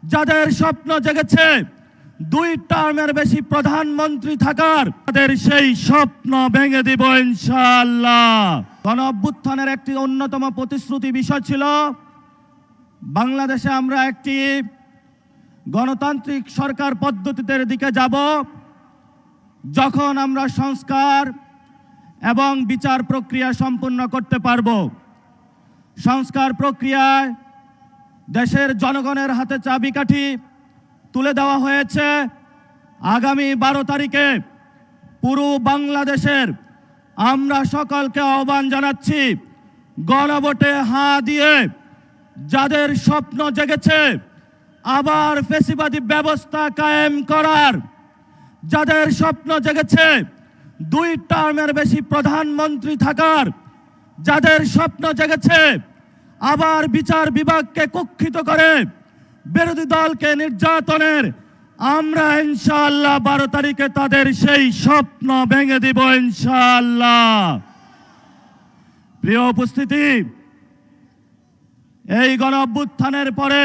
যাদের স্বপ্ন জেগেছে 2 টার্মের বেশি প্রধানমন্ত্রী থাকার, তাদের সেই স্বপ্ন ভেঙে দিব ইনশাআল্লাহ। গণঅভ্যুত্থানের একটি অন্যতম প্রতিশ্রুতি বিষয় ছিল বাংলাদেশে আমরা একটি গণতান্ত্রিক সরকার পদ্ধতির দিকে যাব, যখন আমরা সংস্কার এবং বিচার প্রক্রিয়া সম্পূর্ণ করতে পারব। সংস্কার প্রক্রিয়ায় দেশের জনগণের হাতে চাবিকাঠি তুলে দেওয়া হয়েছে। আগামী 12 তারিখে পুরো বাংলাদেশের আমরা সকলকে আহ্বান জানাচ্ছি, গণভোটে হাঁ দিয়ে যাদের স্বপ্ন জেগেছে আবার ফ্যাসিবাদী ব্যবস্থা কায়েম করার, যাদের স্বপ্ন জেগেছে 2 টার্মের বেশি প্রধানমন্ত্রী থাকার, যাদের স্বপ্ন জেগেছে আবার বিচার বিভাগকে কুক্ষিত করে বিরোধী দলকে নির্যাতনের, আমরা ইনশাআল্লাহ 12 তারিখে তাদের সেই স্বপ্ন ভেঙে দিব ইনশাআল্লাহ। প্রিয় উপস্থিতি, এই গণঅভ্যুত্থানের পরে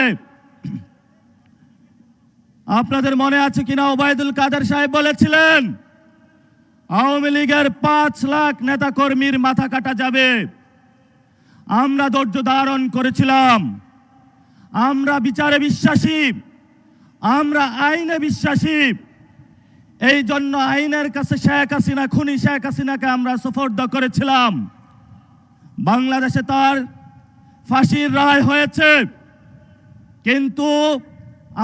আপনাদের মনে আছে কিনা, ওবায়দুল কাদের সাহেব বলেছিলেন আওয়ামী লীগের 5 লাখ নেতাকর্মীর মাথা কাটা যাবে। আমরা ধৈর্য ধারণ করেছিলাম। আমরা বিচারে বিশ্বাসী, আমরা আইনে বিশ্বাসী। এই জন্য আইনের কাছে খুনি শেখ হাসিনাকে আমরা সুপর্দ করেছিলাম। বাংলাদেশে তার ফাঁসির রায় হয়েছে, কিন্তু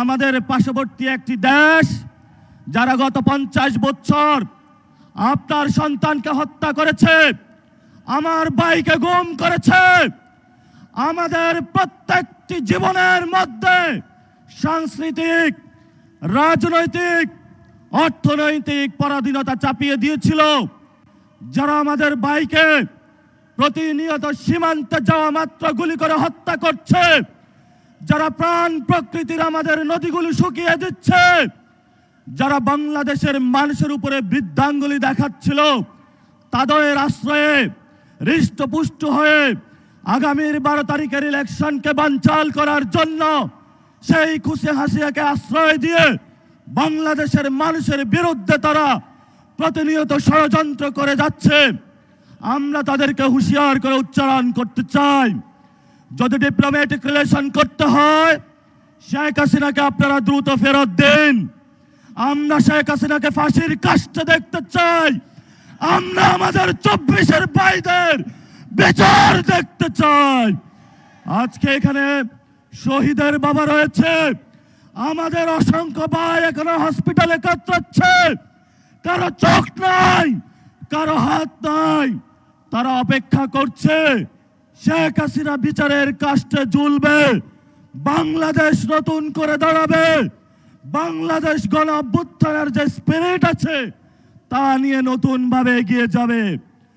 আমাদের পার্শ্ববর্তী একটি দেশ যারা গত 50 বছর আপনার সন্তানকে হত্যা করেছে, আমার ভাইকে গুম করেছে, আমাদের প্রত্যেকটি জীবনের মধ্যে সাংস্কৃতিক, রাজনৈতিক, অর্থনৈতিক পরাধীনতা চাপিয়ে দিয়েছিল, যারা আমাদের ভাইকে প্রতিনিয়ত সীমান্তে যাওয়া মাত্র গুলি করে হত্যা করছে, যারা প্রাণ প্রকৃতির আমাদের নদীগুলো শুকিয়ে দিচ্ছে, যারা বাংলাদেশের মানুষের উপরে বৃদ্ধাঙ্গুলি দেখাচ্ছিল, তাদের আশ্রয়ে হৃষ্টপুষ্ট হয়ে আগামীর 12 তারিখের ইলেকশনকে বানচাল করার জন্য সেই খুশি হাসিয়াকে আশ্রয় দিয়ে বাংলাদেশের মানুষের বিরুদ্ধে তারা প্রতিনিয়ত ষড়যন্ত্র করে যাচ্ছে। আমরা তাদেরকে হুঁশিয়ার করে উচ্চারণ করতে চাই, যদি ডিপ্লোম্যাটিক রিলেশন করতে হয় শেখ হাসিনাকে আপনারা দ্রুত ফেরত দিন। আমরা শেখ হাসিনাকে ফাঁসির কাস্টে দেখতে চাই। আমরা আমাদের 24-এর ভাইদের বিচার দেখতে চাই। আজকে এখানে শহীদের বাবা রয়েছে, আমাদের অসংখ্য ভাই এখনো হসপিটালে কাতরাচ্ছে, কারো চোখ নাই, কারো হাত নাই, তারা অপেক্ষা করছে শেখ হাসিনা বিচারের কাস্টে ঝুলবে, বাংলাদেশ নতুন করে দাঁড়াবে, বাংলাদেশ গণ অভ্যুত্থানের যে স্পিরিট আছে তা নিয়ে নতুন ভাবে এগিয়ে যাবে।